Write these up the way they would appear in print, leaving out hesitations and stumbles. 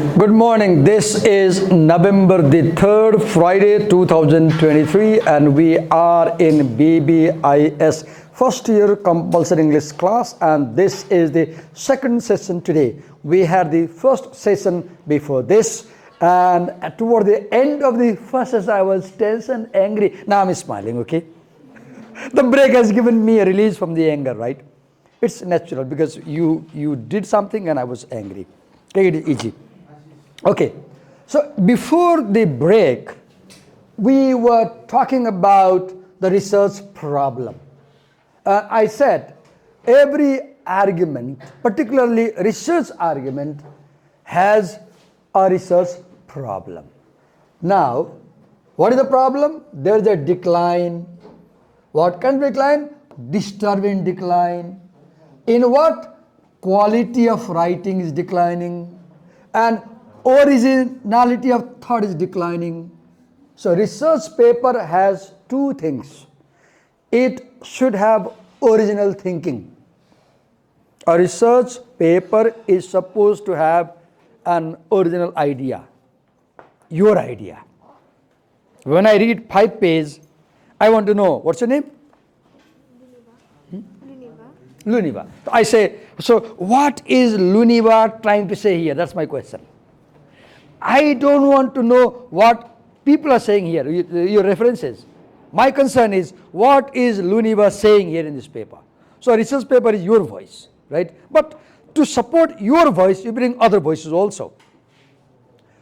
Good morning. This is November the 3rd, Friday 2023, and we are in BBIS first year compulsory English class, and this is the second session today. We had the first session before this, and toward the end of the first session I was tense and angry. Now I'm smiling, okay? The break has given me a release from the anger, right? It's natural because you did something and I was angry. Take it easy. Okay, so before the break, we were talking about the research problem. I said every argument, particularly research argument, has a research problem. Now, what is the problem? There is a decline. What kind of decline? Disturbing decline. In what? Quality of writing is declining, and originality of thought is declining. So research paper has two things. It should have original thinking. A research paper is supposed to have an original idea, your idea. When I read 5 pages, I want to know, what's your name? Luniva. I say, so what is Luniva trying to say here? That's my question. I don't want to know what people are saying here, your references. My concern is, what is Luniva saying here in this paper? So research paper is your voice, right? But to support your voice, you bring other voices also.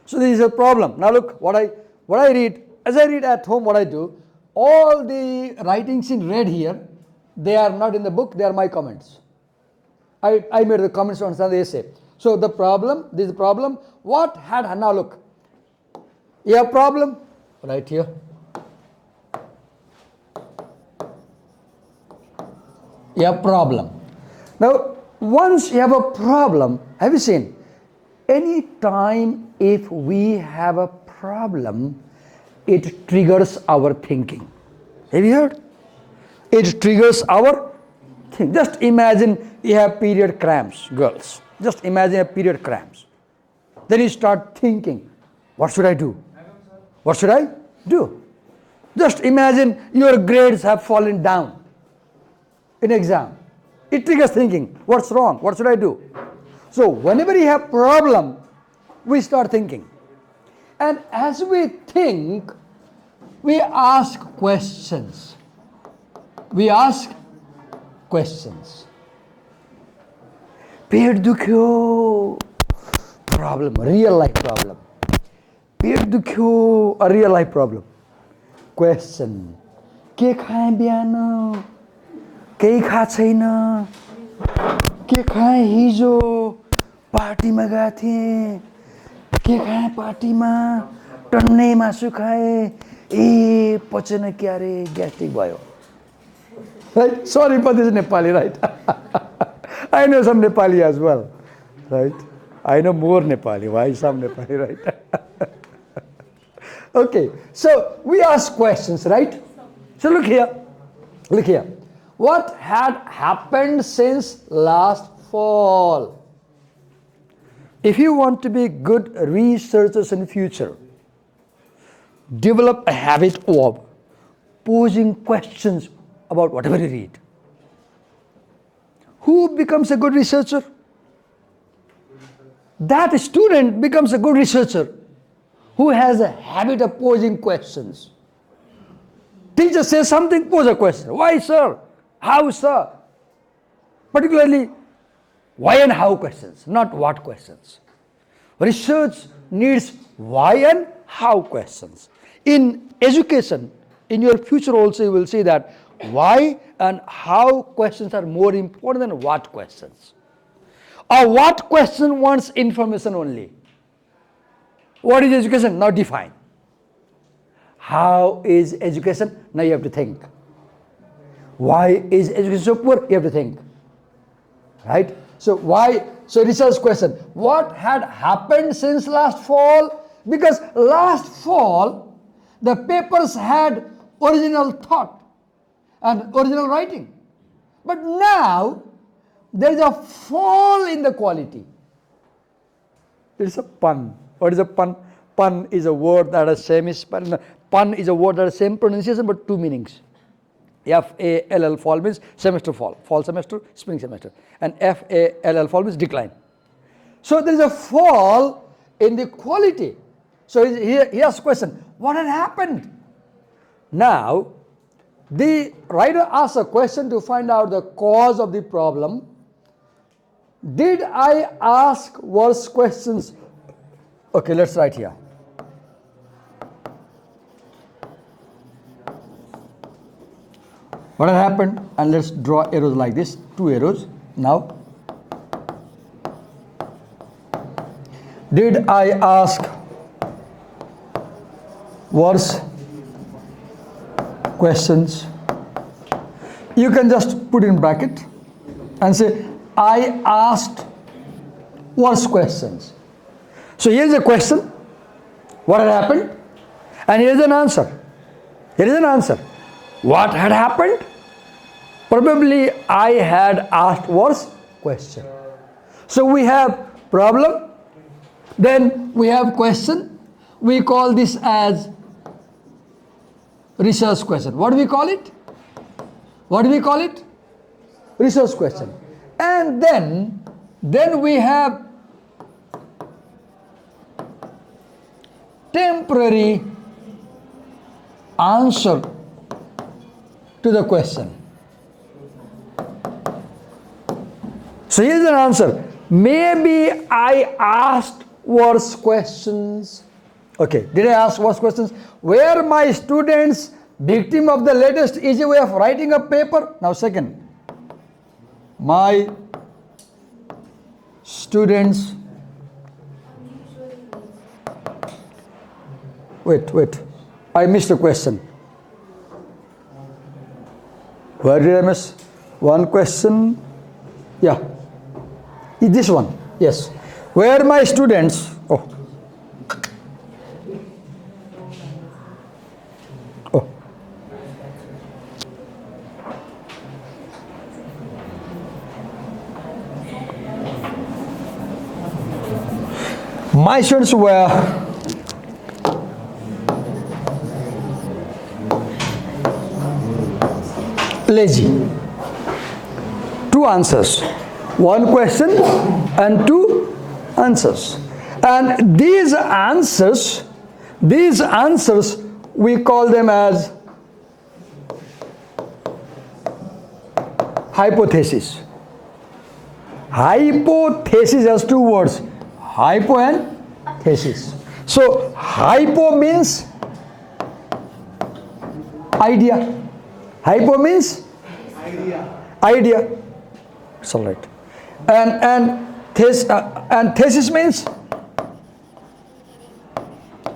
So this is a problem. Now look, what I read, as I read at home, what I do, all the writings in red here, they are not in the book, they are my comments. I made the comments on the essay. So the problem, this is the problem. What had, now look, you have problem right here. You have problem. Now, once you have a problem, have you seen, any time if we have a problem, it triggers our thinking. Have you heard? It triggers our thinking. Just imagine you have period cramps, girls. Just imagine a period cramps. Then you start thinking, what should I do? What should I do? Just imagine your grades have fallen down in exam. It triggers thinking, what's wrong? What should I do? So whenever you have problem, we start thinking. And as we think, we ask questions. We ask questions. पेट दुख्यो, problem, real life problem. पेट दुख्यो, a real life problem. Question. के खाएँ बिहान? केही खा छैन? के खाएँ हिजो? पार्टीमा गएको थिएँ. के खाएँ पार्टीमा? टन्नै मासु खाएँ. ए पचेन क्या रे, ग्यास्ट्रिक भयो. Right? Sorry for this Nepali, right? I know some Nepali as well, right? I know more Nepali. Why some Nepali, right? Okay, so we ask questions, right? So look here. Look here. What had happened since last fall? If you want to be good researchers in future, develop a habit of posing questions about whatever you read. Who becomes a good researcher? That student becomes a good researcher who has a habit of posing questions. Teacher says something, pose a question. Why, sir? How, sir? Particularly, why and how questions, not what questions. Research needs why and how questions. In education, in your future also you will see that why and how questions are more important than what questions. A what question wants information only. What is education? Now define. How is education? Now you have to think. Why is education so poor? You have to think. Right? So why? So research question. What had happened since last fall? Because last fall, the papers had original thought and original writing. But now, there is a fall in the quality. It's a pun. What is a pun? Pun is a word that has same spelling. Pun is a word that has same pronunciation but two meanings. F-A-L-L fall means semester fall semester, spring semester. And F-A-L-L fall means decline. So there is a fall in the quality. So he asks a question, what had happened? Now, the writer asks a question to find out the cause of the problem. Did I ask worse questions? Okay, let's write here. What had happened? And let's draw arrows like this, two arrows. Now, did I ask worse questions? You can just put in bracket and say, I asked worse questions. So here's a question, what had happened? And here's an answer. Here is an answer. What had happened? Probably I had asked worse question. So we have problem, then we have question. We call this as research question. What do we call it? What do we call it? Research question. And then we have temporary answer to the question. So here's an answer. Maybe I asked worse questions. Okay, did I ask worse questions? Were my students victim of the latest easy way of writing a paper? Now second, my students, wait, I missed a question. Where did I miss? One question, yeah, this one, yes. Were my students, my students were lazy. Two answers. One question and two answers. And these answers we call them as hypothesis. Hypothesis has two words, hypo and thesis. So hypo means idea. Hypo means idea. It's all right. And thesis means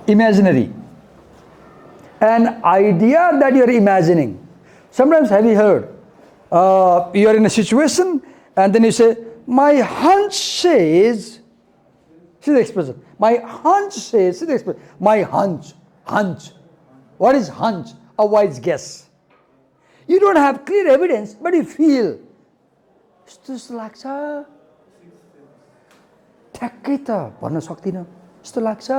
imaginary. An idea that you are imagining. Sometimes have you heard, you are in a situation and then you say, my hunch says, see the expression, my hunch says, see the expression, my hunch. What is hunch? A wise guess. You don't have clear evidence, but you feel. Just like ça. ठ्याक्कै त भन्न सक्दिनँ. यस्तो लाग्छ.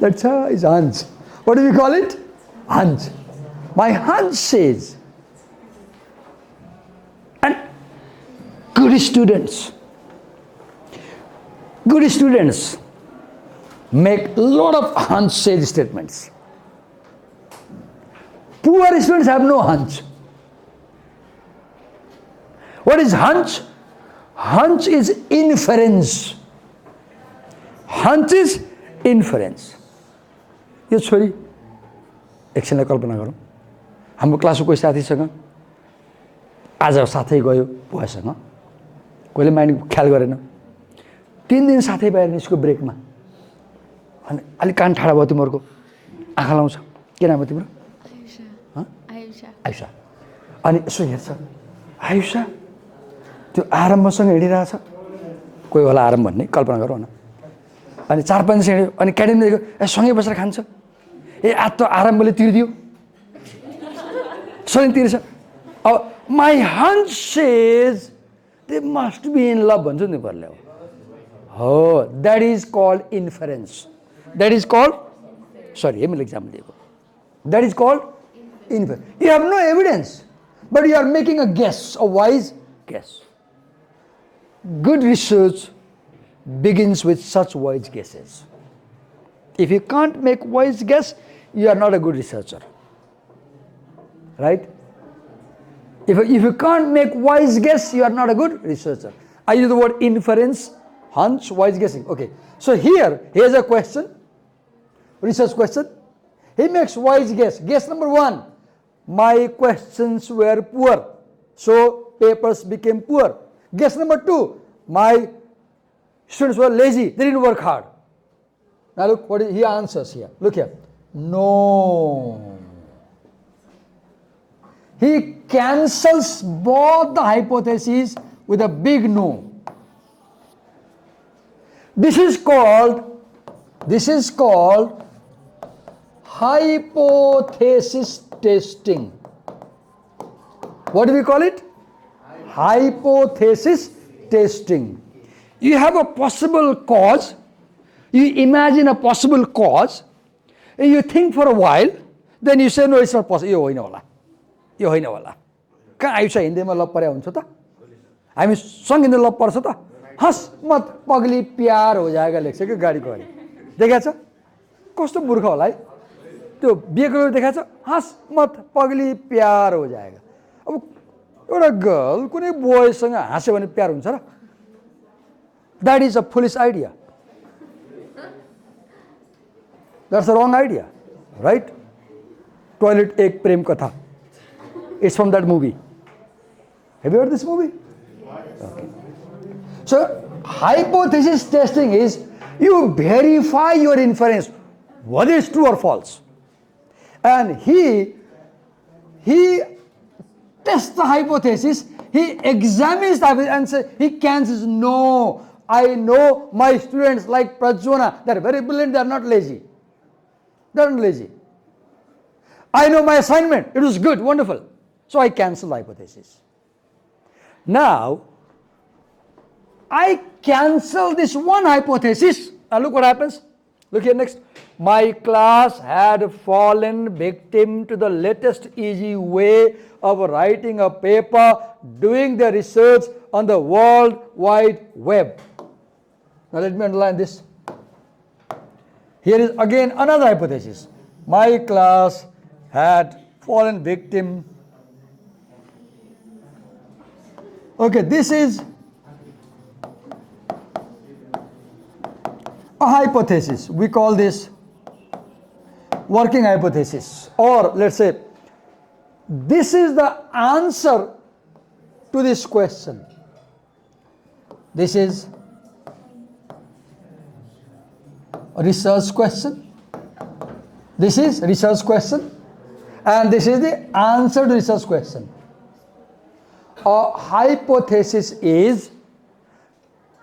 That's is hunch. What do we call it? Hunch. My hunch says. And good students make a lot of hunch says statements. Poor students have no hunch. What is hunch? Hunch is inference. Hunch is inference. यो छोरी एकछिनलाई कल्पना गरौँ, हाम्रो क्लासको कोही साथीसँग आज साथै गयो बुवासँग, कोहीले माइन्ड ख्याल गरेन, 3 दिन साथै बाहिर निस्को ब्रेकमा, अनि अलि कान ठाडा भयो तिमीहरूको, आँखा लाउँछ, के नाम हो तिम्रो? आयुषा. अनि यसो हेर्छ, आयुषा त्यो आरम्भसँग हिँडिरहेछ, कोही होला आरम्भ भन्ने कल्पना गरौँ न, अनि 4-5 हिँड्यो, अनि क्यान्टिनमा सँगै बसेर खान्छ, आज त आरम्भले तिर्दियो, सधैँ तिर्छ. अब my hunch says they must be in love भन्छ नि पर्ले. Oh, that is called inference. That is called, sorry, example. That is called inference. You have no evidence, but you are making a guess, a wise guess. Good research begins with such wise guesses. If you can't make wise guess, you are not a good researcher. Right? If you can't make wise guess, you are not a good researcher. I use the word inference, hunch, wise guessing. Okay. So here's a question, research question. He makes wise guess. Guess number 1, my questions were poor, so papers became poor. Guess number 2, my students were lazy, they didn't work hard. Now look what he answers here. Look here. No. He cancels both the hypotheses with a big no. This is called hypothesis testing. What do we call it? Hypothesis testing. You have a possible cause, you imagine a possible cause, and you think for a while, then you say, no, it's not possible. यो होइन होला. कहाँ आयुष हिँड्दैमा लप पर्या हुन्छ त? हामी सँग हिँड्दै लप पर्छ त? हँस मत पगली प्यार हो जाएगा लेख्छ कि गाडीको अगाडि. देखाएको छ? कस्तो मूर्ख होला है? त्यो बिहेको देखाएको छ? हँस मत पगली प्यार हो जाएगा. अब एउटा गर्ल कुनै बोयसँग हाँस्यो भने प्यार हुन्छ र? That is a foolish idea. That's a wrong idea, right? Toilet Ek Prem Katha. It's from that movie. Have you heard this movie? Okay. So hypothesis testing is you verify your inference, whether it's true or false. And he tests the hypothesis, he examines the hypothesis and says, he cancels, no, I know my students like Prajwala, they're very brilliant, they're not lazy. They're not lazy. I know my assignment, it was good, wonderful. So I cancel the hypothesis. Now, I cancel this one hypothesis, and look what happens. Look here next. My class had fallen victim to the latest easy way of writing a paper, doing the research on the World Wide Web. Now let me underline this. Here is again another hypothesis. My class had fallen victim. Okay, this is a hypothesis. We call this working hypothesis. Or let's say, this is the answer to this question. This is a research question. This is research question. And this is the answer to research question. A hypothesis is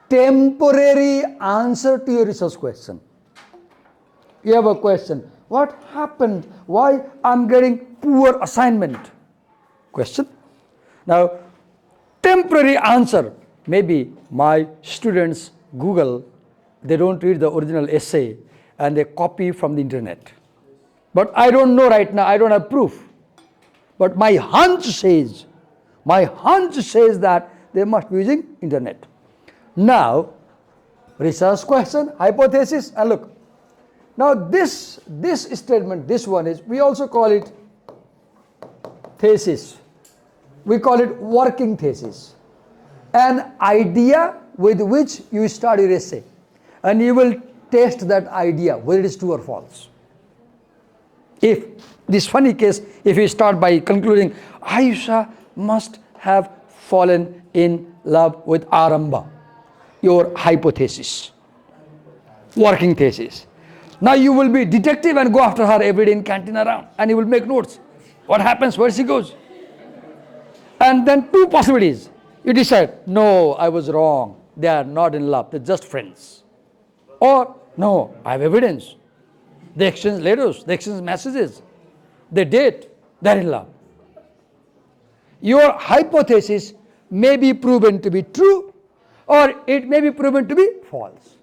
temporary answer to your research question. You have a question. What happened? Why I'm getting poor assignment? Question. Now, temporary answer. Maybe my students Google, they don't read the original essay and they copy from the internet. But I don't know right now, I don't have proof. But my hunch says that they must be using internet. Now, research question, hypothesis, and look. Now this statement, this one is, we also call it thesis. We call it working thesis. An idea with which you start your essay. And you will test that idea, whether it is true or false. If, this funny case, if you start by concluding, Ayusha must have fallen in love with Aramba. Your hypothesis, working thesis. Now you will be detective and go after her every day in canteen around, and you will make notes. What happens, where she goes? And then two possibilities. You decide, no, I was wrong. They are not in love, they're just friends. Or, no, I have evidence. They exchange letters, they exchange messages. They date, they're in love. Your hypothesis may be proven to be true, or it may be proven to be false.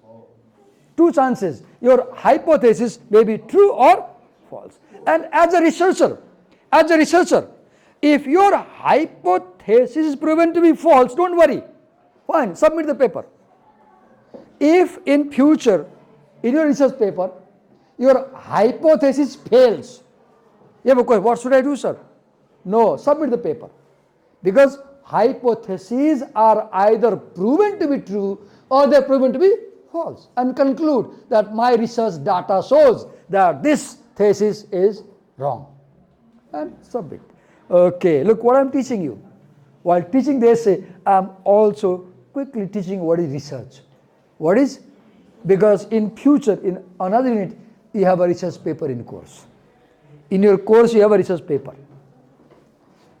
Two chances. Your hypothesis may be true or false. And as a researcher, if your hypothesis is proven to be false, don't worry. Fine, submit the paper. If in future, in your research paper, your hypothesis fails, you have a question, what should I do, sir? No, submit the paper. Because hypotheses are either proven to be true or they are proven to be false. And conclude that my research data shows that this thesis is wrong. And submit. Okay, look what I am teaching you. While teaching the essay, I am also quickly teaching what is research. What is? Because in future, in another unit, you have a research paper in course. In your course, you have a research paper.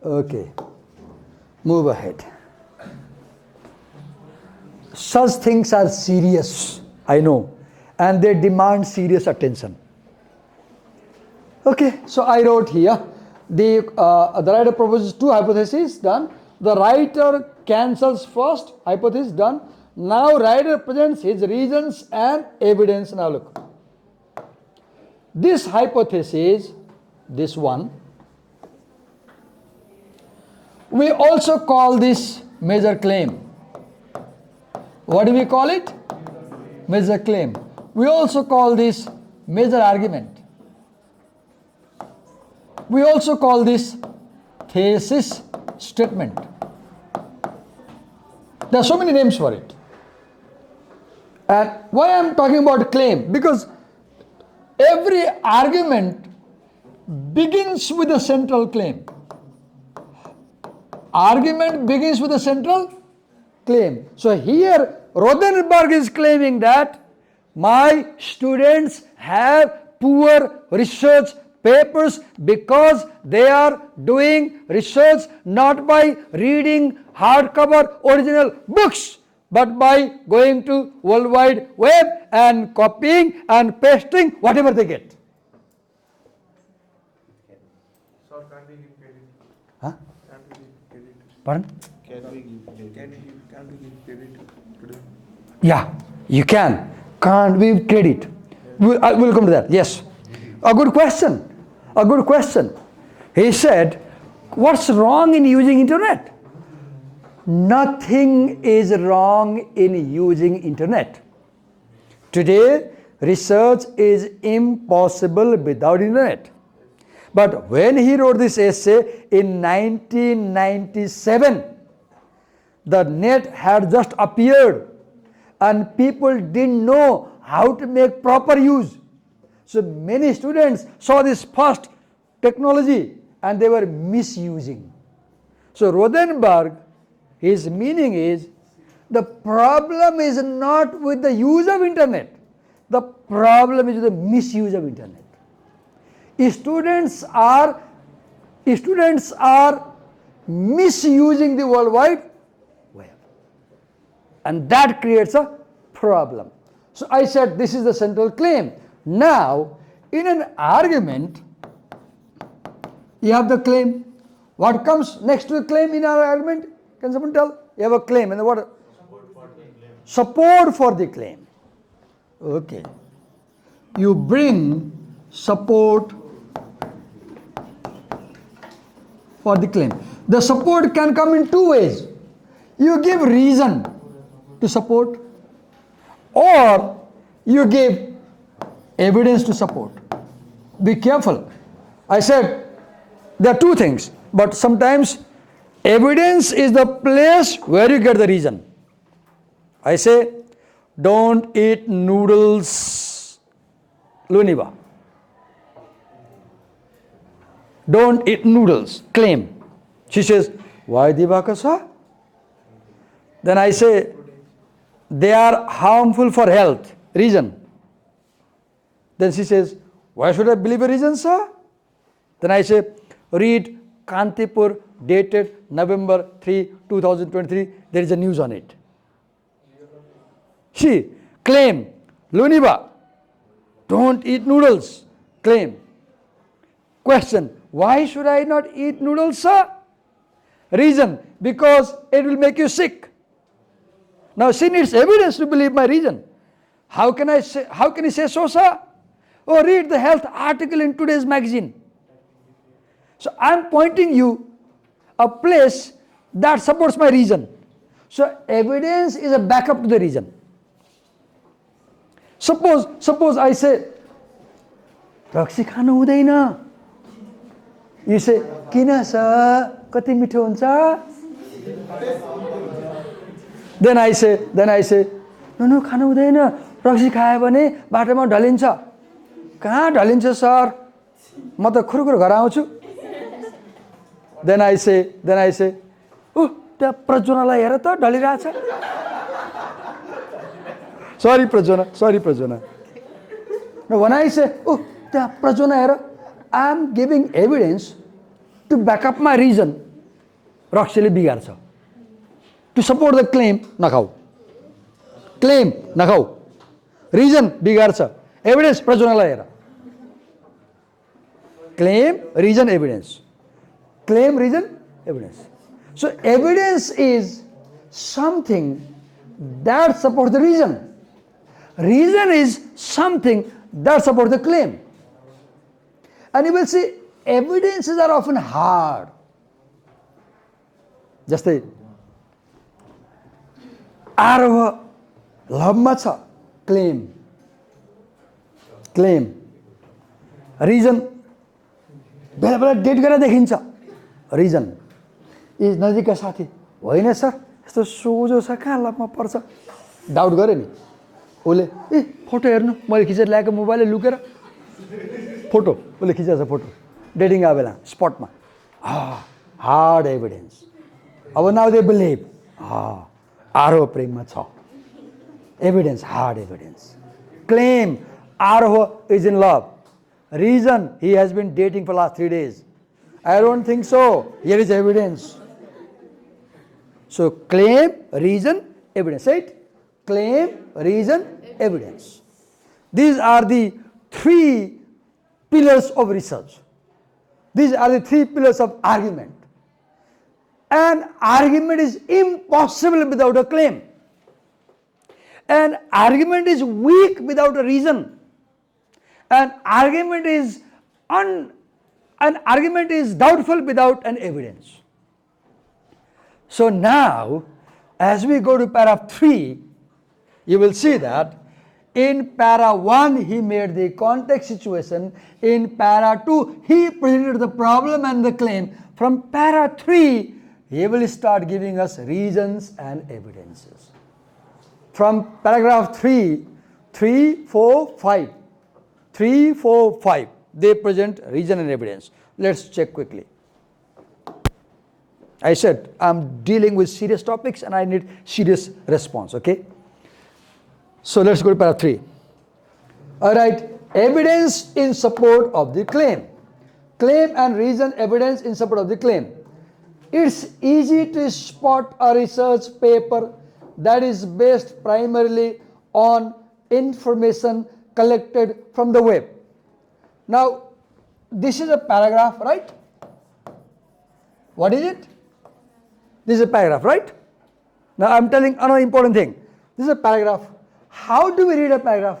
Okay, move ahead. Such things are serious, I know, and they demand serious attention. Okay, so I wrote here, the writer proposes two hypotheses, done. The writer cancels first hypothesis, done. Now writer presents his reasons and evidence. Now look, this hypothesis, this one, we also call this major claim. What do we call it? Major claim. We also call this major argument. We also call this thesis statement. There are so many names for it. And why I am talking about claim? Because every argument begins with a central claim. Argument begins with a central claim. So here Rothenberg is claiming that my students have poor research papers because they are doing research not by reading hardcover original books, but by going to World Wide Web and copying and pasting whatever they get. Sir, can't we give credit? Huh? Can't we give credit? Pardon? Can't we give credit to them? Yeah, you can. Can't we give credit? We'll come to that. Yes. A good question. A good question. He said, what's wrong in using internet? Nothing is wrong in using internet. Today, research is impossible without internet. But when he wrote this essay in 1997, the net had just appeared and people didn't know how to make proper use. So many students saw this first technology and they were misusing. So Rothenberg, his meaning is, the problem is not with the use of internet. The problem is with the misuse of internet. Students are misusing the World Wide Web. And that creates a problem. So I said this is the central claim. Now, in an argument, you have the claim. What comes next to a claim in our argument? Can someone tell? You have a claim, and what? Support for the claim. Okay. You bring support for the claim. The support can come in two ways. You give reason to support, or you give evidence to support. Be careful. I said there are two things, but sometimes evidence is the place where you get the reason. I say, don't eat noodles, Luniva. Don't eat noodles, claim. She says, why Divakar sir? Then I say, they are harmful for health, reason. Then she says, why should I believe a reason, sir? Then I say, read Kantipur, dated November 3, 2023. There is a news on it. She claim, Luniva, don't eat noodles, claim. Question, why should I not eat noodles, sir? Reason, because it will make you sick. Now she needs evidence to believe my reason. How can I say? How can you say so, sir? Oh, read the health article in today's magazine. So I'm pointing you a place that supports my reason. So evidence is a backup to the reason. Suppose I say, रक्सी खानु हुँदैन. You say, किन sir? कति मिठो हुन्छ? Then I say, no, खानु हुँदैन. रक्सी खायो भने बाटोमा ढलिन्छ. कहाँ ढलिन्छ सर? म त खुरुखुरु घर आउँछु. Then I say, त्यहाँ प्रज्वनालाई हेर त ढलिरहेछ. Sorry प्रज्वना. Now when I say, त्यहाँ प्रज्वना हेर, I am giving evidence to back up my reason. रक्सीले बिगार्छ. To support the claim, नखाऊ. Claim, नखाऊ. Reason, बिगार्छ. Evidence, प्रज्वनालाई hair. Claim, reason, evidence. Claim, reason, evidence. So evidence is something that supports the reason. Reason is something that supports the claim. And you will see evidences are often hard. जस्तै आरोह लभमा छ, claim. Reason बेला बेला date गरेर देखिन्छ. Reason is नजिकका साथी होइन sir, यस्तो सोझो छ, कहाँ लभमा पर्छ? डाउट गरे नि. उसले फोटो हेर्नु, मैले खिचेर ल्याएको मोबाइलले लुकेर फोटो उसले खिचेछ, फोटो डेटिङ आयो बेला स्पटमा. Hard evidence. अब नाउ दे बिलिभ आरोह प्रेममा छ. Evidence, hard evidence. Claim, Aaroh is in love. Reason, he has been dating for last 3 days. I don't think so. Here is evidence. So claim, reason, evidence. Say it. Claim, reason, evidence. These are the 3 pillars of research. These are the 3 pillars of argument. An argument is impossible without a claim. An argument is weak without a reason. An argument is doubtful without an evidence. So now, as we go to paragraph 3, you will see that in para 1 he made the context situation. In para 2 he presented the problem and the claim. From para 3 he will start giving us reasons and evidences. From paragraph 3, 4, 5. 3, 4, 5. They present reason and evidence. Let's check quickly. I said I'm dealing with serious topics and I need serious response, okay? So let's go to paragraph 3. All right, evidence in support of the claim. Claim and reason, evidence in support of the claim. It's easy to spot a research paper that is based primarily on information collected from the web. Now, this is a paragraph, right? What is it? This is a paragraph, right? Now, I'm telling another important thing. This is a paragraph. How do we read a paragraph?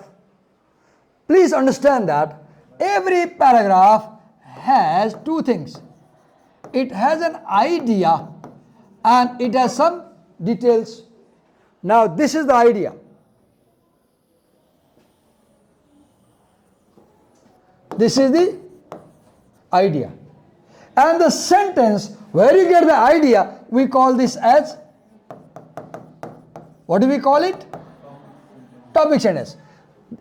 Please understand that every paragraph has 2 things. It has an idea and it has some details. Now, this is the idea. This is the idea. And the sentence, where you get the idea, we call this as, what do we call it? Topic sentence.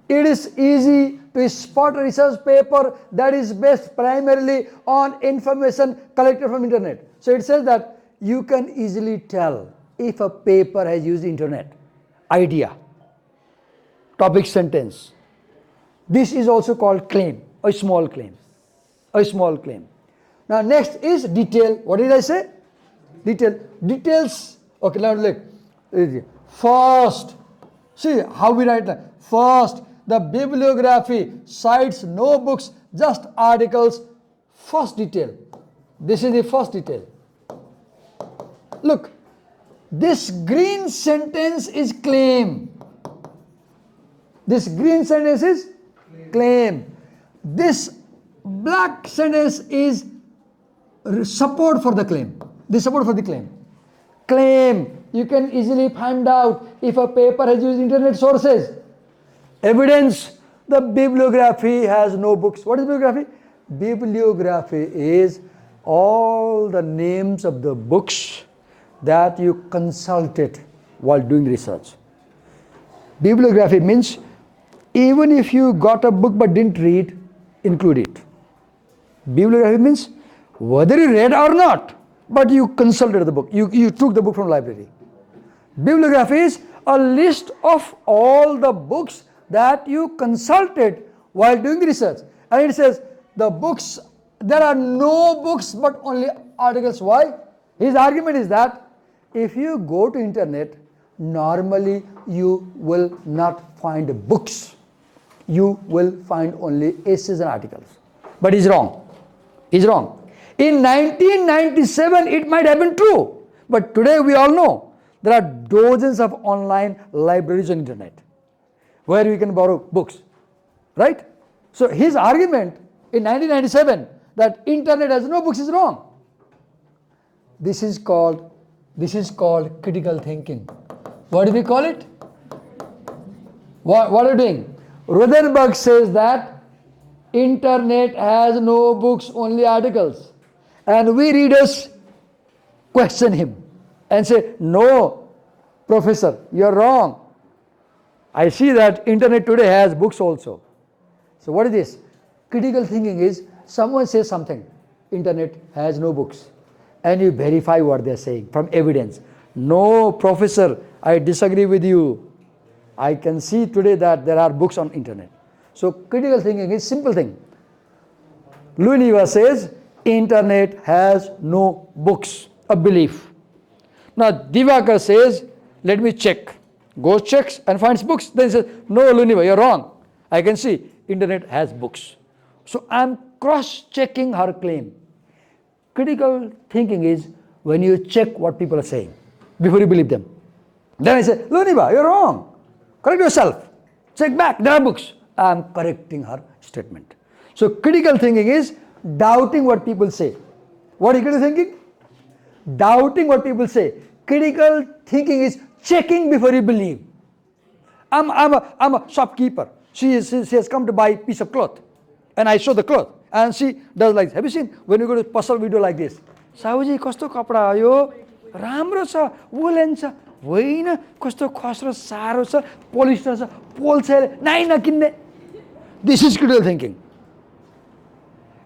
It is easy to spot a research paper that is based primarily on information collected from internet. So it says that you can easily tell if a paper has used internet. Idea. Topic sentence. This is also called claim. A small claim. A small claim. Now next is detail. What did I say? Detail. Details. Okay, now look. First, see how we write that. First, the bibliography cites no books, just articles. First detail. This is the first detail. Look, This green sentence is claim. This green sentence is claim. This black sentence is support for the claim. This support for the claim. Claim. You can easily find out if a paper has used internet sources. Evidence. The bibliography has no books. What is bibliography? Bibliography is all the names of the books that you consulted while doing research. Bibliography means even if you got a book but didn't read, include it. Bibliography means whether you read or not, but you consulted the book. You took the book from library. Bibliography is a list of all the books that you consulted while doing research. And it says the books, there are no books but only articles. Why? His argument is that if you go to internet, normally you will not find books. You will find only essays and articles. But he's wrong. He's wrong. In 1997, it might have been true. But today we all know there are dozens of online libraries on internet where we can borrow books. Right? So his argument in 1997 that internet has no books is wrong. This is called critical thinking. What do we call it? What are you doing? Rutherford says that internet has no books, only articles. And we readers question him and say, no, professor, you're wrong. I see that internet today has books also. So what is this? Critical thinking is someone says something, internet has no books, and you verify what they're saying from evidence. No, professor, I disagree with you. I can see today that there are books on internet. So critical thinking is simple thing. Louis Neva says internet has no books, a belief. Now Divakar says, let me check. Goes, checks and finds books. Then he says, no, Louis Neva, you're wrong. I can see internet has books. So I'm cross-checking her claim. Critical thinking is when you check what people are saying before you believe them. Then I say, Louis Neva, you're wrong. Correct yourself. Check back, there are books. I'm correcting her statement. So critical thinking is doubting what people say. What is critical thinking? Doubting what people say. Critical thinking is checking before you believe. I'm a shopkeeper. She has come to buy a piece of cloth. And I show the cloth. And she does like this. Have you seen when you go to puzzle video like this? Sahuji, kasto kapda yo? Ramro cha, woolen cha. होइन कस्तो खस्रो सारो छ polyester छ पोल्छ नाइ नकिन्ने. This is critical thinking.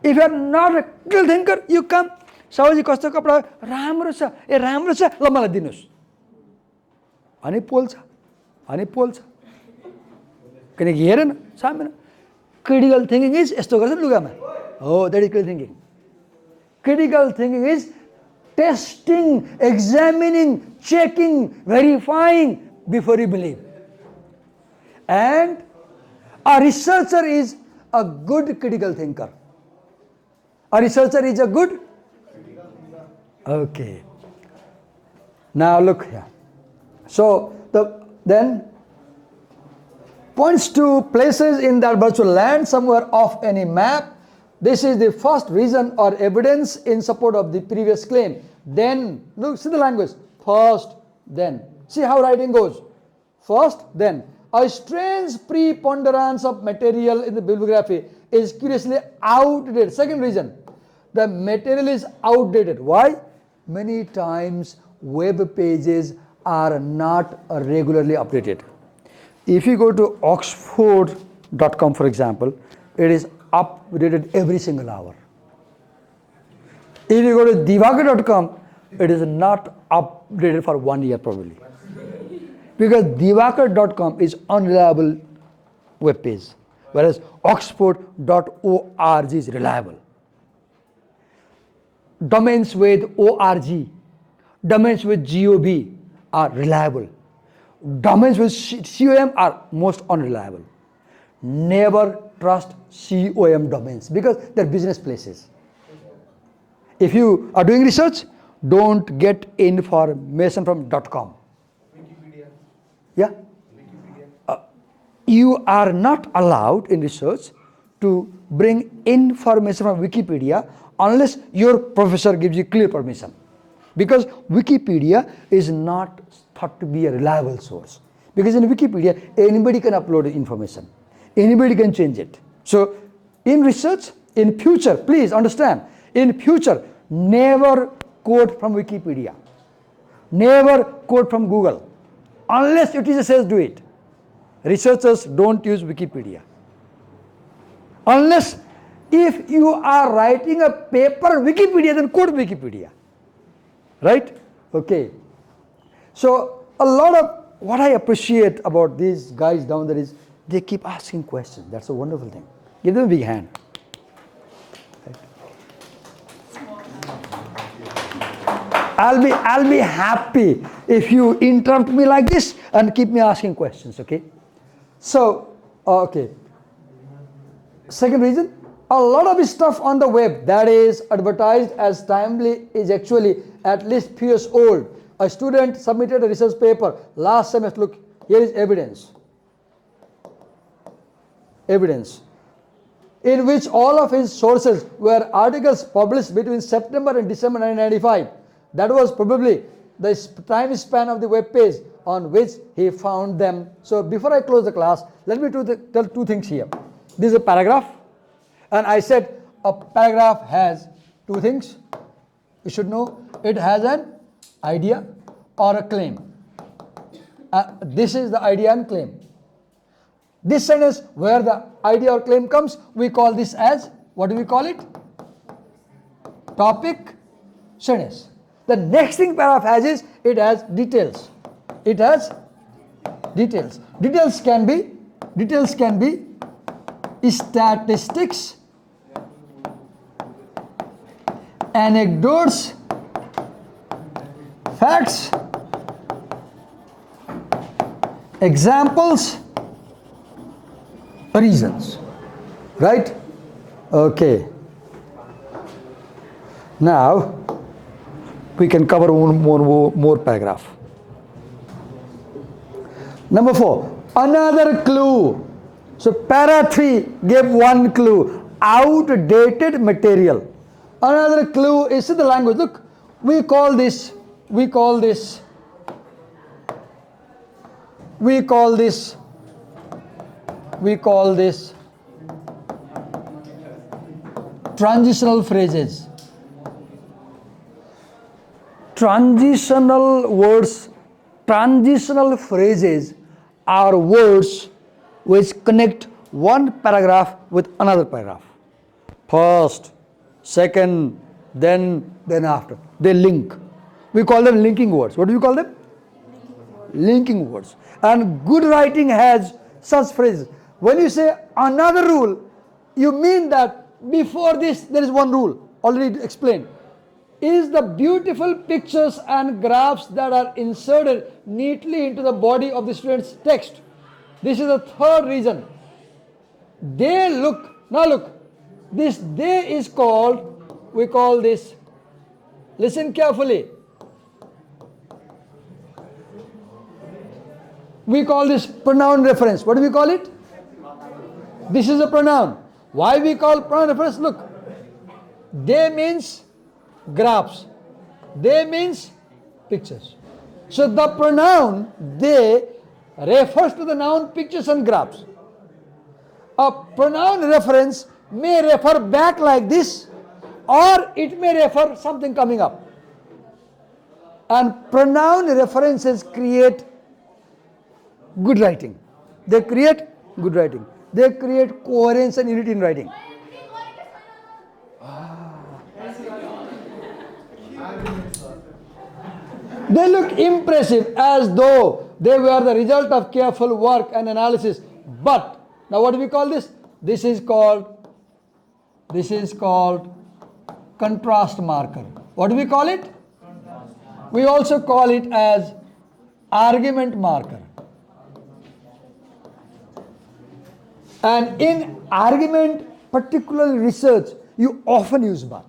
If you are not a critical thinker, you come, साहुजी कस्तो कपडा राम्रो छ ए राम्रो छ ल मलाई दिनुस् अनि पोल्छ किनकि हेरेन सामेन. Critical thinking is यस्तो गर्छ लुगामा. Oh, that is critical thinking. Critical thinking is testing, examining, checking, verifying before you believe. And a researcher is a good critical thinker. A researcher is a good? Okay. Now look here. So then points to places in that virtual land somewhere off any map. This is the first reason or evidence in support of the previous claim. Then, look, see the language. First, then. See how writing goes. First, then. A strange preponderance of material in the bibliography is curiously outdated. Second reason, the material is outdated. Why? Many times web pages are not regularly updated. If you go to oxford.com, for example, it is updated every single hour. If you go to divakar.com, it is not updated for 1 year probably. Because divakar.com is unreliable web page, whereas oxford.org is reliable. Domains with org, domains with gov are reliable. Domains with com are most unreliable. Never trust com domains because they're business places. If you are doing research, don't get information from .com. Wikipedia. Yeah? Wikipedia. You are not allowed in research to bring information from Wikipedia unless your professor gives you clear permission. Because Wikipedia is not thought to be a reliable source. Because in Wikipedia, anybody can upload information. Anybody can change it. So in research, in future, please understand, in future, never quote from Wikipedia. Never quote from Google. Unless your teacher says do it. Researchers don't use Wikipedia. Unless if you are writing a paper on Wikipedia, then quote Wikipedia. Right? Okay. So a lot of what I appreciate about these guys down there is they keep asking questions. That's a wonderful thing. Give them a big hand. Right. I'll be happy if you interrupt me like this and keep me asking questions, okay? So, okay. Second reason, a lot of stuff on the web that is advertised as timely is actually at least few years old. A student submitted a research paper last semester. Look, here is evidence. Evidence. In which all of his sources were articles published between September and December 1995. That was probably the time span of the web page on which he found them. So before I close the class, let me tell two things here. This is a paragraph, and I said a paragraph has two things. You should know it has an idea or a claim. This is the idea and claim. This sentence where the idea or claim comes, we call this as, what do we call it? Topic sentence. The next thing paragraph has is, it has details. It has details. Details can be statistics, anecdotes, facts, examples, reasons. Right? Okay. Now we can cover one more paragraph. Number 4, another clue. So para 3 gave one clue, outdated material. Another clue is the language. Look, we call this transitional phrases. Transitional words, transitional phrases are words which connect one paragraph with another paragraph. First, second, then after. They link. We call them linking words. What do we call them? Linking words. And good writing has such phrases. When you say another rule, you mean that before this there is one rule, already explained. Is the beautiful pictures and graphs that are inserted neatly into the body of the student's text. This is the third reason. They look, now look, this they is called, we call this, listen carefully, we call this pronoun reference. What do we call it? This is a pronoun. Why we call pronoun reference? Look, they means graphs, they means pictures. So the pronoun they refers to the noun pictures and graphs. A pronoun reference may refer back like this, or it may refer something coming up. And pronoun references create good writing. They create good writing. They create coherence and unity in writing. They look impressive as though they were the result of careful work and analysis. But, now what do we call this? This is called contrast marker. What do we call it? We also call it as argument marker. And in argument, particularly research, you often use but.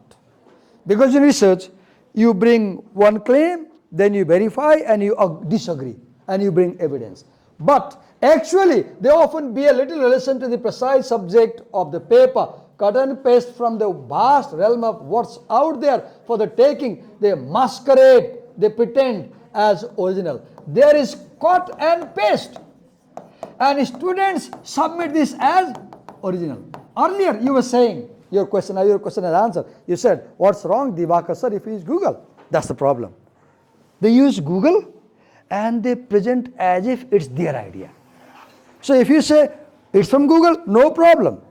Because in research, You bring one claim, then you verify and you disagree and you bring evidence. But actually, they often bear little relation to the precise subject of the paper. Cut and paste from the vast realm of what's out there for the taking. They masquerade, they pretend as original. There is cut and paste. And students submit this as original. Earlier you were saying, your question and answer. You said, what's wrong, Divakar sir, if you use Google? That's the problem. They use Google and they present as if it's their idea. So if you say, it's from Google, no problem.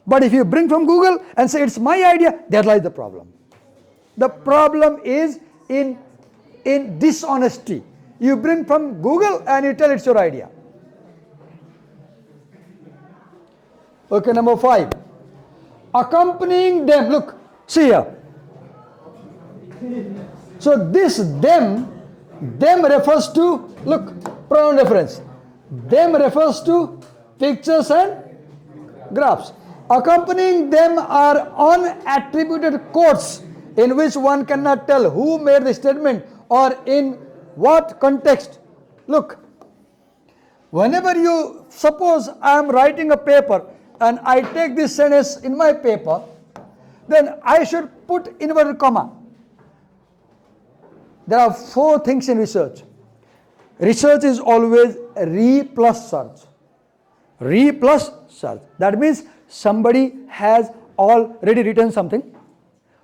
But if you bring from Google and say, it's my idea, there lies the problem. The problem is in dishonesty. You bring from Google and you tell it's your idea. Okay, number 5. Accompanying them. Look, see here. So this them refers to, look, pronoun reference. Them refers to pictures and graphs. Accompanying them are unattributed quotes in which one cannot tell who made the statement or in what context. Look, whenever you, suppose I am writing a paper and I take this sentence in my paper, then I should put inverted comma. There are 4 things in research. Research is always re plus search. Re plus search. That means somebody has already written something.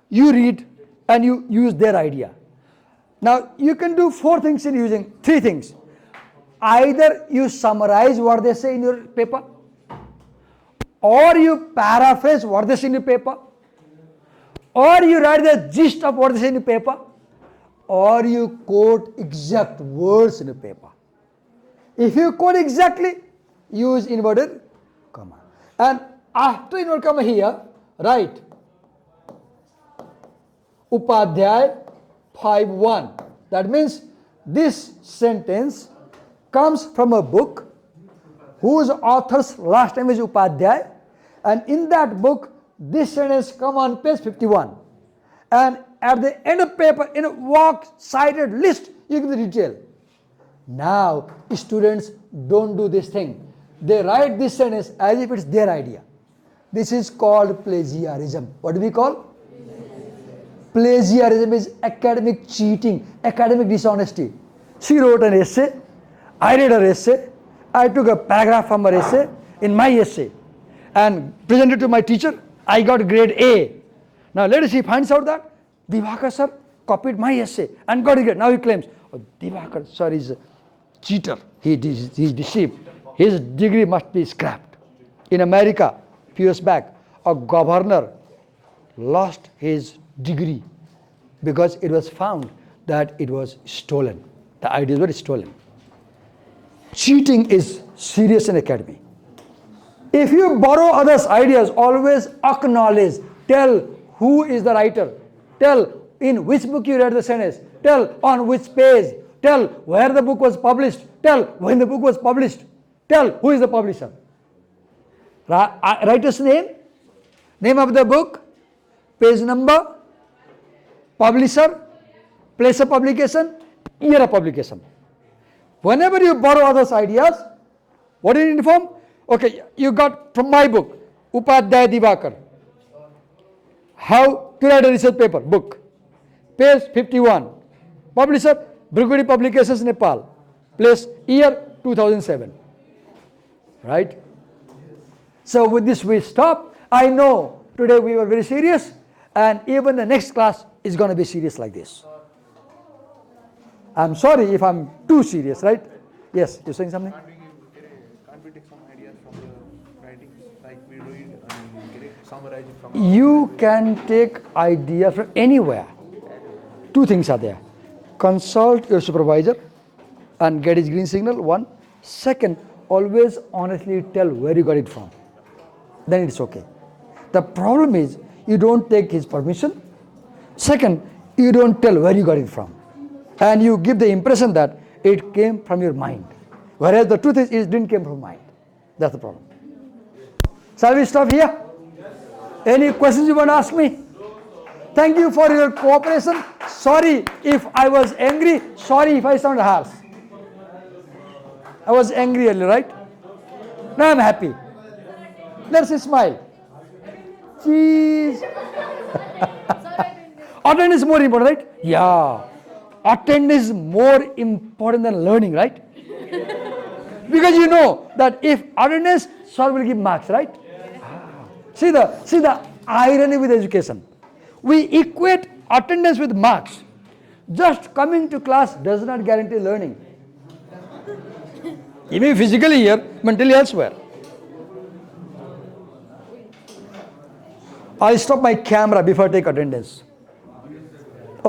You read and you use their idea. Now you can do 4 things in using 3 things. Either you summarize what they say in your paper, or you paraphrase what they say in your paper, or you write the gist of what they say in your paper, or you quote exact words in your paper. If you quote exactly, use inverted comma. And after inverted comma here, write Upadhyay 5:1. That means this sentence comes from a book whose author's last name is Upadhyay, and in that book this sentence come on page 51, and at the end of paper in a cited list you give the detail. Now students don't do this thing. They write this sentence as if it's their idea. This is called plagiarism. What do we call? Plagiarism is academic cheating, academic dishonesty. She wrote an essay, I read her essay, I took a paragraph from her essay in my essay and presented to my teacher. I got grade A. Now let us see, finds out that Divakar sir copied my essay and got a grade. Now he claims, oh, Divakar sir is a cheater. He deceived. His degree must be scrapped. In America, few years back, a governor lost his degree because it was found that it was stolen. The ideas were stolen. Cheating is serious in academy. If you borrow others' ideas, always acknowledge, tell who is the writer, tell in which book you read the sentence, tell on which page, tell where the book was published, tell when the book was published, tell who is the publisher. Writer's name, name of the book, page number, publisher, place of publication, year of publication. Whenever you borrow others' ideas, what do you inform? Okay, you got from my book, Upadhyay Divakar, How to Write a Research Paper, book, page 51, publisher, Brigudi Publications, Nepal, place, year 2007, right? So with this we stop. I know today we were very serious, and even the next class is going to be serious like this. I'm sorry if I'm too serious, right? Yes, you're saying something? Can't we take some ideas from the writings, like we read and summarize it from? You can take ideas from anywhere. 2 things are there. Consult your supervisor and get his green signal, 1. Second, always honestly tell where you got it from. Then it's okay. The problem is you don't take his permission. Second, you don't tell where you got it from. And you give the impression that it came from your mind. Whereas the truth is it didn't come from mind. That's the problem. Shall we stop here? Any questions you want to ask me? Thank you for your cooperation. Sorry if I was angry. Sorry if I sound harsh. I was angry earlier, right? Now I'm happy. Let's smile. Cheese. Attendance is more important, right? Yeah. Attendance is more important than learning, right? Because you know that if attendance, sir will give marks, right? See the irony with education. We equate attendance with marks. Just coming to class does not guarantee learning. You may be physically here, mentally elsewhere. I'll stop my camera before I take attendance.